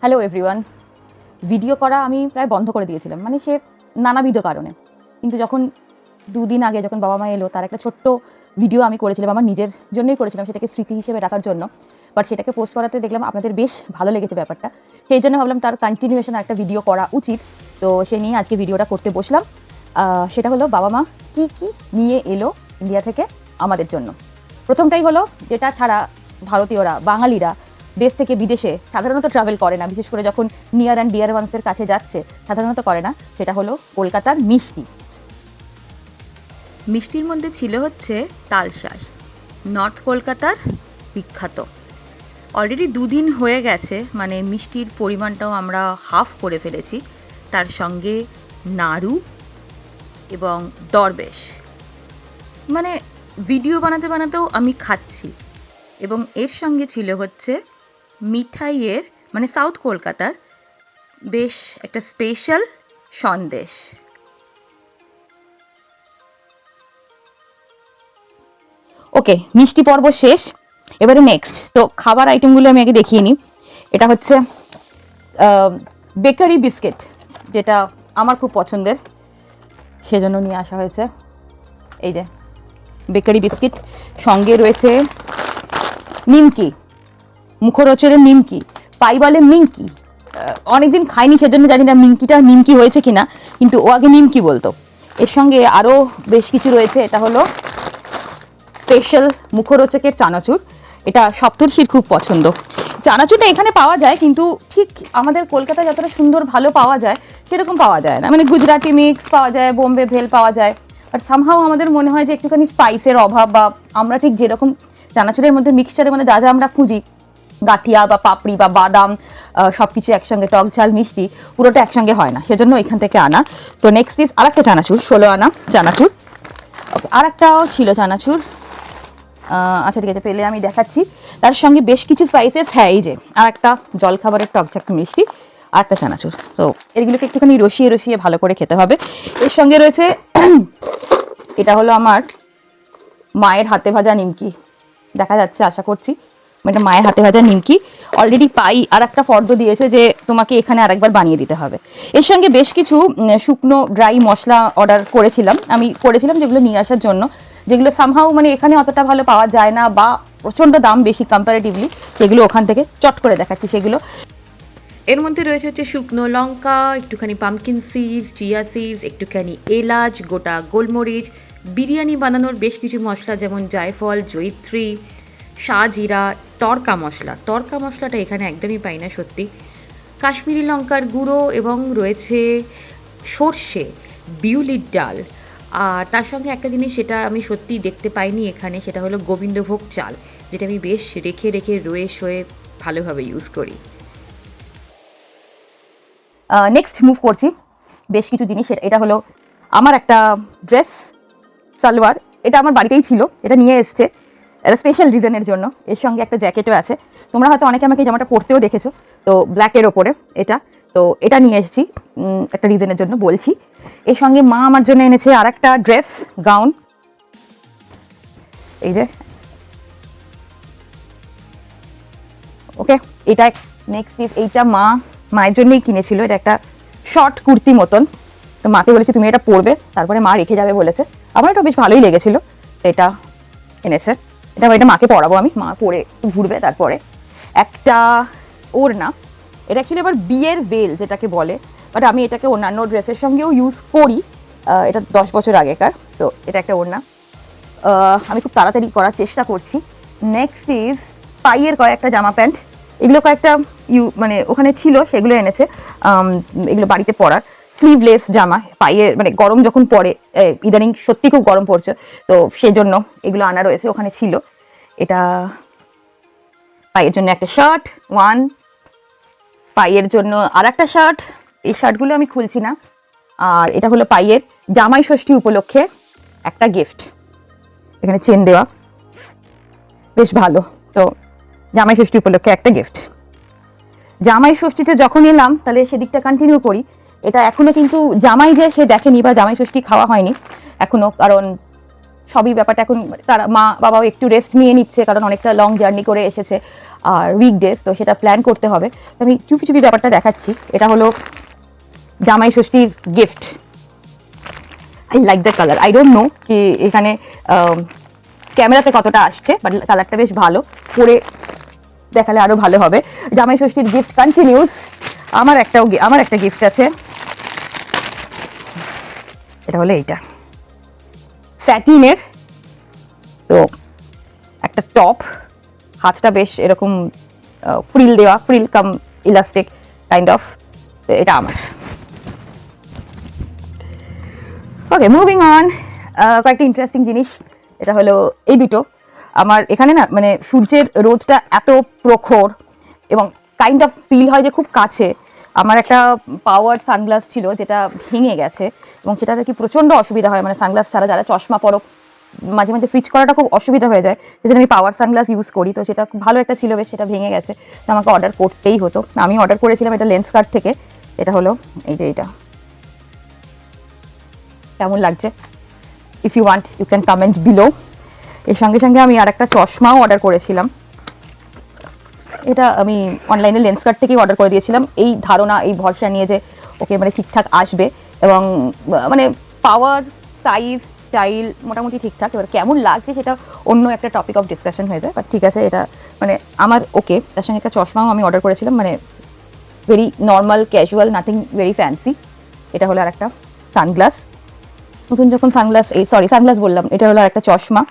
Hello everyone. Video করা আমি প্রায় বন্ধ করে দিয়েছিলাম, মানে সে নানাবিধ কারণে। কিন্তু যখন দুদিন আগে যখন বাবা মা এলো, তার একটা ছোট্ট ভিডিও আমি করেছিলাম, আমার নিজের জন্যই করেছিলাম, সেটাকে স্মৃতি হিসেবে রাখার জন্য। বাট সেটাকে পোস্ট করাতে দেখলাম আপনাদের বেশ ভালো লেগেছে ব্যাপারটা, সেই জন্য ভাবলাম তার কন্টিনিউয়েশন একটা ভিডিও করা উচিত। তো সে নিয়ে আজকে ভিডিওটা করতে বসলাম। সেটা হলো বাবা মা কী কী নিয়ে এলো ইন্ডিয়া থেকে আমাদের জন্য। প্রথমটাই হলো, যেটা ছাড়া ভারতীয়রা, বাঙালিরা দেশ থেকে বিদেশে সাধারণত ট্রাভেল করে না, বিশেষ করে যখন নিয়ার অ্যান্ড ডিয়ার ওয়ান্সের কাছে যাচ্ছে সাধারণত করে না, সেটা হলো কলকাতার মিষ্টি। মিষ্টির মধ্যে ছিল হচ্ছে তালশাঁস, নর্থ কলকাতার বিখ্যাত। অলরেডি 2 দিন হয়ে গেছে, মানে মিষ্টির পরিমাণটাও আমরা হাফ করে ফেলেছি। তার সঙ্গে নাড়ু এবং দরবেশ, মানে ভিডিও বানাতে বানাতেও আমি খাচ্ছি। এবং এর সঙ্গে ছিল হচ্ছে মিঠাইয়ের, মানে সাউথ কলকাতার বেশ একটা স্পেশাল সন্দেশ। ওকে, মিষ্টি পর্ব শেষ, এবারে নেক্সট। তো খাবার আইটেমগুলো আমি আগে দেখিয়ে নিই। এটা হচ্ছে বেকারি বিস্কিট, যেটা আমার খুব পছন্দের, সেজন্য নিয়ে আসা হয়েছে। এই যে বেকারি বিস্কিট, সঙ্গে রয়েছে নিমকি, মুখরোচরের নিমকি, পাইবালের নিমকি। অনেকদিন খাইনি, সেজন্য জানি না নিমকিটা নিমকি হয়েছে কিনা, কিন্তু ও আগে নিমকি বলতো। এর সঙ্গে আরও বেশ কিছু রয়েছে। এটা হলো স্পেশাল মুখরোচকের চানাচুর, এটা সপ্তর্ষির খুব পছন্দ। চানাচুরটা এখানে পাওয়া যায়, কিন্তু ঠিক আমাদের কলকাতায় যতটা সুন্দর ভালো পাওয়া যায় সেরকম পাওয়া যায় না। মানে গুজরাটি মিক্স পাওয়া যায়, বোম্বে ভেল পাওয়া যায়, বাট সামহাও আমাদের মনে হয় যে একটুখানি স্পাইসের অভাব, বা আমরা ঠিক যেরকম চানাচুরের মধ্যে মিক্সচারে মানে যা যা আমরা খুঁজি, গাঠিয়া বা পাপড়ি বা বাদাম, সব কিছু একসঙ্গে, টক ঝাল মিষ্টি পুরোটা একসঙ্গে হয় না, সেজন্য এখান থেকে আনা। তো নেক্সট ইজ আরেকটা চানাচুর, 16 আনা চানাচুর। আর একটাও ছিল চানাচুর, আচ্ছা ঠিক আছে, পেলে আমি দেখাচ্ছি। তার সঙ্গে বেশ কিছু স্পাইসেস, হ্যাঁ এই যে আর একটা জলখাবারের টকঝাক মিষ্টি, আর একটা চানাচুর। তো এগুলোকে একটুখানি রসিয়ে রসিয়ে ভালো করে খেতে হবে। এর সঙ্গে রয়েছে এটা হলো আমার মায়ের হাতে ভাজা নিমকি, দেখা যাচ্ছে আশা করছি, এটা মায়ের হাতে ভাজা নিমকি। অলরেডি পাই আর একটা ফর্দ দিয়েছে যে তোমাকে এখানে আরেকবার বানিয়ে দিতে হবে। এর সঙ্গে বেশ কিছু শুকনো ড্রাই মশলা অর্ডার করেছিলাম, যেগুলো নিয়ে আসার জন্য, যেগুলো সামহাও মানে এখানে অতটা ভালো পাওয়া যায় না, বা প্রচণ্ড দাম বেশি কম্পারেটিভলি, সেগুলো ওখান থেকে চট করে দেখাচ্ছি সেগুলো। এর মধ্যে রয়েছে হচ্ছে শুকনো লঙ্কা, একটুখানি পামকিন সিডস, চিয়া সিডস, একটুখানি এলাচ, গোটা গোলমরিচ, বিরিয়ানি বানানোর বেশ কিছু মশলা যেমন জায়ফল, জয়িত্রী, শাহজিরা, তড়কা মশলাটা এখানে একদমই পাই না সত্যি, কাশ্মীরি লঙ্কার গুঁড়ো, এবং রয়েছে সর্ষে, বিউলির ডাল। আর তার সঙ্গে একটা জিনিস, সেটা আমি সত্যি দেখতে পাইনি এখানে, সেটা হলো গোবিন্দভোগ চাল, যেটা আমি বেশ রেখে রেখে রয়ে শোয়ে ভালোভাবে ইউজ করি। নেক্সট মুভ করছি বেশ কিছু জিনিস। এটা হলো আমার একটা ড্রেস, সালোয়ার, এটা আমার বাড়িতেই ছিল, এটা নিয়ে এসছে একটা স্পেশাল রিজনের জন্য। এর সঙ্গে একটা জ্যাকেটও আছে, তোমরা হয়তো অনেকে আমাকে এই জামাটা পরতেও দেখেছো, তো ব্ল্যাকের ওপরে এটা। তো এটা নিয়ে এসেছি একটা রিজনের জন্য বলছি। এর সঙ্গে মা আমার জন্য এনেছে আর একটা ড্রেস, গাউন, এই যে। ওকে, এটা নেক্সট ইজ, এইটা মায়ের জন্যই কিনেছিল, এটা একটা শর্ট কুর্তি মতন। তো মাকে বলেছি তুমি এটা পরবে, তারপরে মা রেখে যাবে বলেছে। আমার এটা বেশ ভালোই লেগেছিল, এটা এনেছে। এটা মাকে পরাবো আমি, মা পরে ঘুরবে। তারপরে একটা ওড়না, এটা অ্যাকচুয়ালি আবার বিয়ের বেল যেটাকে বলে, বাট আমি এটাকে অন্যান্য ড্রেসের সঙ্গেও ইউজ করি। এটা 10 বছর আগেকার। তো এটা একটা ওড়না, আমি খুব তাড়াতাড়ি করার চেষ্টা করছি। নেক্সট ইজ পাইয়ের কয়েকটা জামা প্যান্ট, এগুলো কয়েকটা মানে ওখানে ছিল, সেগুলো এনেছে। এগুলো বাড়িতে পরার স্লিভলেস জামা, পাইয়ের মানে গরম যখন পড়ে, ইদানিং সত্যি খুব গরম পড়ছে, তো সেজন্য এগুলো আনা রয়েছে, ওখানে ছিল। এটা পাইয়ের জন্য একটা শার্ট, পাইয়ের জন্য আর একটা শার্ট, এই শার্টগুলো আমি খুলছি না। আর এটা হলো পাইয়ের জামাই ষষ্ঠী উপলক্ষে একটা গিফট, এখানে চেন দেওয়া, বেশ ভালো। তো জামাই ষষ্ঠী উপলক্ষে একটা গিফট। জামাই ষষ্ঠীতে যখন এলাম, তাহলে সেদিকটা কন্টিনিউ করি। এটা এখনো কিন্তু জামাই যে সে দেখেনি, বা জামাই ষষ্ঠী খাওয়া হয়নি এখনো, কারণ সবই ব্যাপারটা এখন তারা মা বাবাও একটু রেস্ট নিয়ে নিচ্ছে, কারণ অনেকটা লং জার্নি করে এসেছে। আর উইকডেজ, তো সেটা প্ল্যান করতে হবে। তো আমি চুপি চুপি ব্যাপারটা দেখাচ্ছি। এটা হলো জামাই ষষ্ঠীর gift. I like the colour, I don't know কি এখানে ক্যামেরাতে কতটা আসছে, বাট কালারটা বেশ ভালো, পরে দেখালে আরও ভালো হবে। জামাই ষষ্ঠীর গিফট কন্টিনিউস। আমার একটা গিফট আছে, এটা হলো এইটা স্যাটিনের, তো একটা টপ, হাতটা বেশ এরকম ফ্রিল দেওয়া, frill cum elastic kind of, তো এটা আমার। Okay, moving on. কয়েকটা ইন্টারেস্টিং জিনিস, এটা হলো এই দুটো। আমার এখানে না মানে সূর্যের রোদটা এত প্রখর এবং কাইন্ড অফ ফিল হয় যে খুব কাছে। আমার একটা পাওয়ার সানগ্লাস ছিল যেটা ভেঙে গেছে এবং সেটাতে কি প্রচণ্ড অসুবিধা হয়, মানে সানগ্লাস ছাড়া যারা চশমা পরো মাঝে মাঝে সুইচ করাটা খুব অসুবিধা হয়ে যায়, সেজন্য আমি পাওয়ার সানগ্লাস ইউজ করি। তো সেটা খুব ভালো একটা ছিল, বেশ সেটা ভেঙে গেছে, তো আমাকে অর্ডার করতেই হতো। আমি অর্ডার করেছিলাম এটা লেন্সকার্ট থেকে। এটা হলো এই যে এইটা, কেমন লাগছে? If you want you can comment below. এর সঙ্গে সঙ্গে আমি আর একটা চশমাও অর্ডার করেছিলাম, এটা আমি অনলাইনে লেন্সকার্ট থেকেই অর্ডার করে দিয়েছিলাম, এই ধারণা এই ভরসা নিয়ে যে ওকে মানে ঠিকঠাক আসবে এবং মানে পাওয়ার সাইজ স্টাইল মোটামুটি ঠিকঠাক। এবার কেমন লাগছে সেটা অন্য একটা টপিক অফ ডিসকাশন হয়ে যায়, বাট ঠিক আছে, এটা মানে আমার ওকে। তার সঙ্গে একটা চশমাও আমি অর্ডার করেছিলাম, মানে very normal casual, nothing very fancy. এটা হলো আর একটা সানগ্লাস। নতুন যখন সানগ্লাস সানগ্লাস বললাম, এটা হলো একটা চশমা।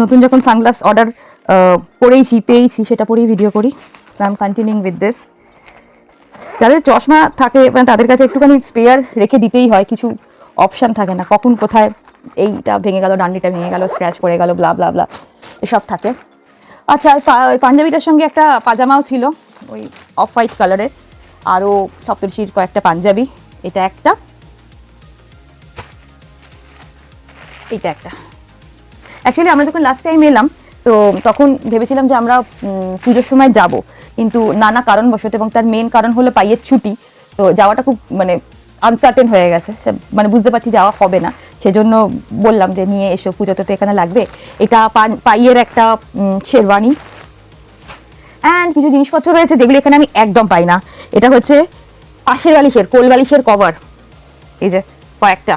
নতুন যখন সানগ্লাস অর্ডার পেয়েছি সেটা পরেই ভিডিও করি। I am continuing with this. যাদের চশমা থাকে মানে তাদের কাছে একটুখানি স্পেয়ার রেখে দিতেই হয়, কিছু অপশান থাকে না, কখন কোথায় এইটা ভেঙে গেল, ডান্ডিটা ভেঙে গেল, স্ক্র্যাচ পড়ে গেল, ব্লা ব্লা ব্লা এসব থাকে। আচ্ছা, ওই পাঞ্জাবিটার সঙ্গে একটা পাজামাও ছিল ওই অফ হোয়াইট কালারের, আরও সপ্তর্ষির কয়েকটা পাঞ্জাবি, এটা একটা, এইটা একটা। অ্যাকচুয়ালি আমরা যখন লাস্ট টাইম এলাম তো তখন ভেবেছিলাম যে আমরা পুজোর সময় যাব, কিন্তু নানা কারণবশত, এবং তার মেন কারণ হলো পাইয়ের ছুটি, তো যাওয়াটা খুব মানে আনসার্টেন হয়ে গেছে, মানে বুঝতে পারছি যাওয়া হবে না। সেজন্য বললাম যে নিয়ে এসো, পুজোতে তো এখানে লাগবে। এটা পাইয়ের একটা শেরওয়ানি, অ্যান্ড কিছু জিনিসপত্র রয়েছে যেগুলো এখানে আমি একদম পাই না। এটা হচ্ছে পাশের বালিশের, কোল বালিশের কভার, এই যে কয়েকটা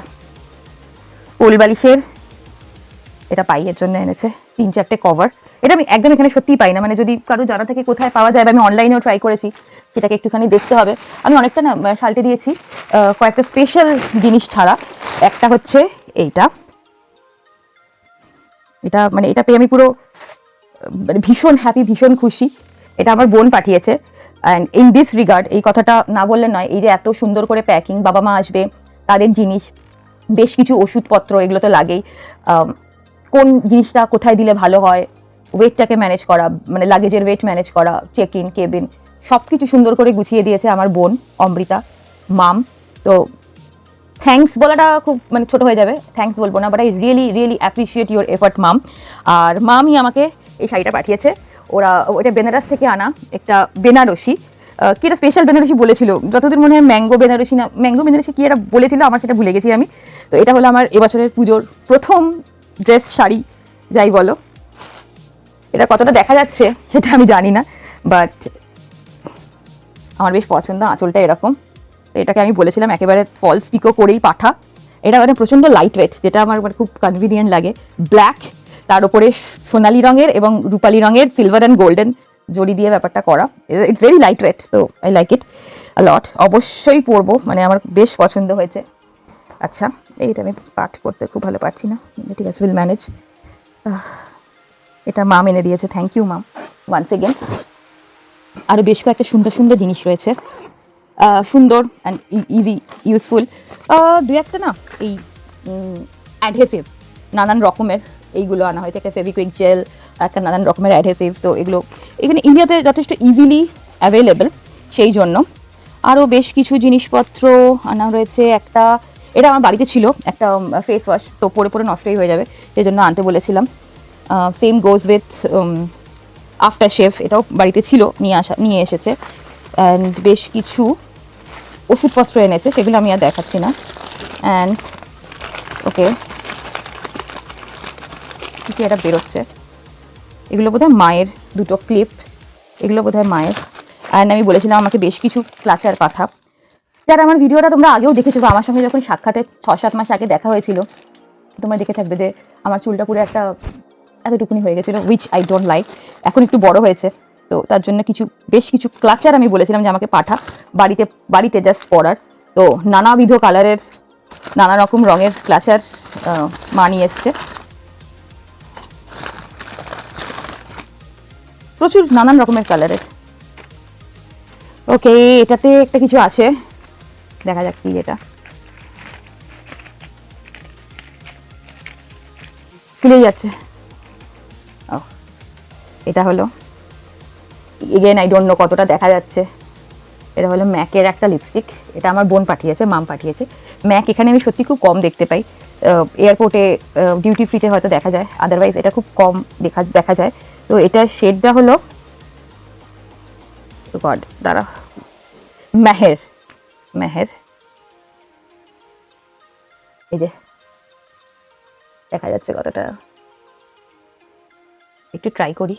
কোল বালিশের, এটা পাইয়ের জন্য এনেছে 3-4টে কভার। এটা আমি একদম এখানে সত্যিই পাই না, মানে যদি কারো জানা থাকে কোথায় পাওয়া যায়, বা আমি অনলাইনেও ট্রাই করেছি, সেটাকে একটুখানি দেখতে হবে। আমি অনেকটা না সাল্টে দিয়েছি কয়েকটা স্পেশাল জিনিস ছাড়া। একটা হচ্ছে এইটা, এটা মানে এটা পেয়ে আমি পুরো মানে ভীষণ হ্যাপি, ভীষণ খুশি। এটা আমার বোন পাঠিয়েছে, অ্যান্ড ইন দিস রিগার্ড এই কথাটা না বললে নয়, এই যে এত সুন্দর করে প্যাকিং, বাবা মা আসবে, তাদের জিনিস, বেশ কিছু ওষুধপত্র, এগুলো তো লাগেই, কোন জিনিসটা কোথায় দিলে ভালো হয়, ওয়েটটাকে ম্যানেজ করা, মানে লাগেজের ওয়েট ম্যানেজ করা, চেক ইন, কেবিন, সব কিছু সুন্দর করে গুছিয়ে দিয়েছে আমার বোন অমৃতা মাম। তো থ্যাঙ্কস বলাটা খুব মানে ছোট হয়ে যাবে, থ্যাঙ্কস বলবো না, but I really really appreciate your effort mom. আর মামই আমাকে এই শাড়িটা পাঠিয়েছে, ওটা বেনারস থেকে আনা একটা বেনারসি, কি একটা স্পেশাল বেনারসি বলেছিল, যতদূর মনে হয় ম্যাঙ্গো বেনারসি না ম্যাঙ্গো বেনারসি কি একটা বলেছিল, আমার সেটা ভুলে গেছি আমি। তো এটা হলো আমার এবছরের পুজোর প্রথম ড্রেস শাড়ি, যাই বলো। এটা কতটা দেখা যাচ্ছে সেটা আমি জানি না, বাট আমার বেশ পছন্দ, আঁচলটা এরকম। এটাকে আমি বলেছিলাম একেবারে ফলস পিকো করেই পাঠা। এটা মানে প্রচণ্ড লাইট ওয়েট, যেটা আমার মানে খুব কনভিনিয়েন্ট লাগে। ব্ল্যাক, তার উপরে সোনালি রঙের এবং রূপালি রঙের সিলভার অ্যান্ড গোল্ডেন জড়ি দিয়ে ব্যাপারটা করা। ইটস ভেরি লাইট ওয়েট, তো আই লাইক ইট আ লট। অবশ্যই পরবো, মানে আমার বেশ পছন্দ হয়েছে। আচ্ছা, এইটা আমি পাঠ করতে খুব ভালো পারছি না, ঠিক আছে, উইল ম্যানেজ। এটা মাম এনে দিয়েছে, thank you mum once again. আরও বেশ কয়েকটা সুন্দর সুন্দর জিনিস রয়েছে, সুন্দর অ্যান্ড ইজি ইউজফুল। দু একটা না এই অ্যাডহেসিভ নানান রকমের, এইগুলো আনা হয়েছে, একটা ফেভিকুইক জেল, একটা নানান রকমের অ্যাডহেসিভ। তো এগুলো এখানে ইন্ডিয়াতে যথেষ্ট ইজিলি অ্যাভেলেবেল, সেই জন্য আরও বেশ কিছু জিনিসপত্র আনা রয়েছে। একটা, এটা আমার বাড়িতে ছিল, একটা ফেস ওয়াশ, তো পরে পরে নষ্টই হয়ে যাবে, সেই জন্য আনতে বলেছিলাম। Same goes with after shave, এটাও বাড়িতে ছিল, নিয়ে এসেছে। অ্যান্ড বেশ কিছু ওষুধপত্র এনেছে, সেগুলো আমি আর দেখাচ্ছি না। অ্যান্ড ওকে, কি এটা বেরোচ্ছে, এগুলো বোধহয় মায়ের দুটো ক্লিপ, এগুলো বোধহয় মায়ের। অ্যান্ড আমি বলেছিলাম আমাকে বেশ কিছু ক্লাচার পাঠা। যারা আমার ভিডিওটা তোমরা আগেও দেখেছো বা আমার সঙ্গে যখন সাক্ষাতে 6-7 মাস আগে দেখা হয়েছিল, তোমরা দেখে থাকবে যে আমার চুলটা পুরো একটা এতটুকুনি হয়ে গেছিলো, উইচ আই ডোন্ট লাইক। এখন একটু বড় হয়েছে, তো তার জন্য বেশ কিছু ক্লাচার আমি বলেছিলাম যে আমাকে পাঠা বাড়িতে জাস্ট পরার। তো নানাবিধ কালারের, নানা রকম রঙের ক্লাচার মা নিয়ে এসছে, প্রচুর নানান রকমের কালারের। ওকে, এটাতে একটা কিছু আছে, দেখা যাক কি এটা। খুলে যাচ্ছে। ও, এটা হলো, এগেন আই ডোন্ট নো কতটা দেখা যাচ্ছে। এটা হলো ম্যাকের একটা লিপস্টিক। এটা আমার বোন পাঠিয়েছে, মাম পাঠিয়েছে। ম্যাক এখানে আমি সত্যি খুব কম দেখতে পাই, এয়ারপোর্টে ডিউটি ফ্রিতে হয়তো দেখা যায়, আদারওয়াইজ এটা খুব কম দেখা যায়। তো এটার শেডটা হলো গড দাঁড়া, মেহের। এই যে দেখা যাচ্ছে কতটা, একটু ট্রাই করি।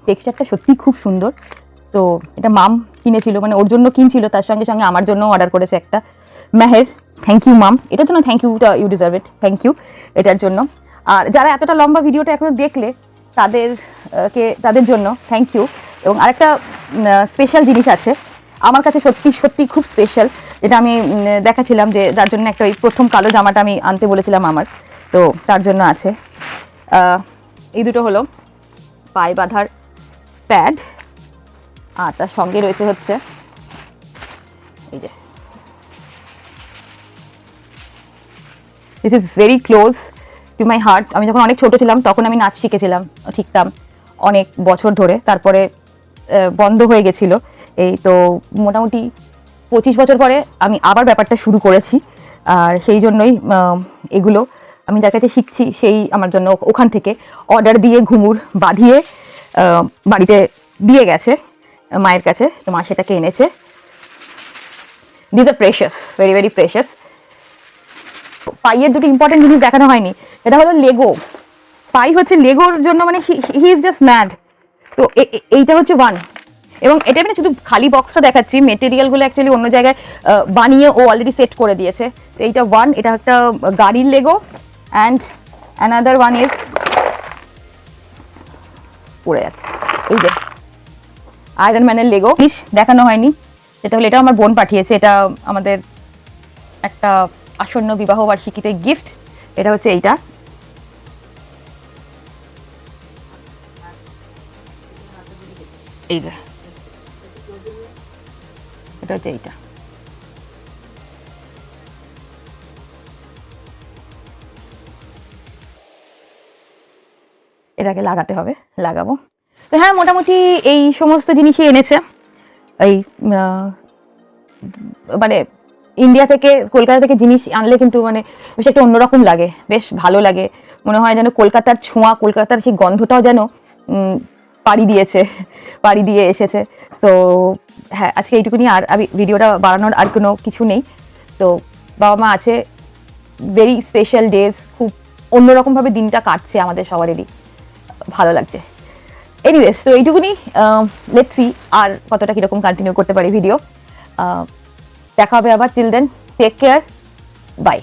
টেক্সচারটা সত্যি খুব সুন্দর। তো এটা মাম কিনেছিল, মানে ওর জন্য কিনছিল, তার সঙ্গে সঙ্গে আমার জন্য অর্ডার করেছে একটা। মেহের, থ্যাংক ইউ মাম, এটার জন্য thank you, you deserve it, thank you এটার জন্য। আর যারা এতটা লম্বা ভিডিওটা এখনো দেখলে তাদের জন্য থ্যাংক ইউ। এবং আরেকটা স্পেশাল জিনিস আছে আমার কাছে, সত্যি খুব স্পেশাল, যেটা আমি দেখাছিলাম যে যার জন্য একটা ওই প্রথম কালো জামাটা আমি আনতে বলেছিলাম আমার, তো তার জন্য আছে। এই দুটো হলো পায়ে বাঁধার প্যাড, আর তার সঙ্গে রয়েছে হচ্ছে এই যে, this is very close to my heart. আমি যখন অনেক ছোট ছিলাম তখন আমি নাচ শিখতাম অনেক বছর ধরে, তারপরে বন্ধ হয়ে গেছিল। এই তো মোটামুটি 25 বছর পরে আমি আবার ব্যাপারটা শুরু করেছি, আর সেই জন্যই এগুলো আমি যার কাছে শিখছি সেই আমার জন্য ওখান থেকে অর্ডার দিয়ে ঘুঙুর বাঁধিয়ে বাড়িতে দিয়ে গেছে মায়ের কাছে। তো মা সেটাকে এনেছে। This are precious, very very precious. পাইয়ের দুটো ইম্পর্টেন্ট জিনিস দেখানো হয়নি, এটা হলো লেগো। পাই হচ্ছে লেগোর জন্য, মানে হি ইজ জাস্ট ম্যাড। তো এইটা হচ্ছে ওয়ান, এবং এটা মানে শুধু খালি বক্সটা দেখাচ্ছি, মেটেরিয়ালগুলো অ্যাকচুয়ালি অন্য জায়গায় বানিয়ে ও অলরেডি সেট করে দিয়েছে। তো এইটা ওয়ান, এটা একটা গাড়ির Lego. And another one is, পড়ে যাচ্ছে, এই যে আয়রন ম্যানের লেগো। দেখানো হয়নি, সেটা হলো, এটা আমার বোন পাঠিয়েছে, এটা আমাদের একটা আসন্ন বিবাহ বার্ষিকীতে গিফট। এটা হচ্ছে এইটা, এই যে এটা হচ্ছে এইটা। এটাকে লাগাতে হবে, লাগাবো। তো হ্যাঁ, মোটামুটি এই সমস্ত জিনিসই এনেছে। এই মানে ইন্ডিয়া থেকে, কলকাতা থেকে জিনিস আনলে কিন্তু মানে বেশ একটা অন্যরকম লাগে, বেশ ভালো লাগে। মনে হয় যেন কলকাতার ছোঁয়া, কলকাতার সেই গন্ধটাও যেন পাড়ি দিয়ে এসেছে। তো হ্যাঁ, আজকে এইটুকুনি, আর আমি ভিডিওটা বাড়ানোর আর কোনো কিছু নেই। তো বাবা মা আছে, ভেরি স্পেশাল ডেজ, খুব অন্যরকমভাবে দিনটা কাটছে আমাদের সবারই, ভালো লাগছে। এনিওয়েজ, তো এইটুকুনি, লেটস সি আর কতটা কীরকম কন্টিনিউ করতে পারি ভিডিও। দেখা হবে আবার, till then take care, by.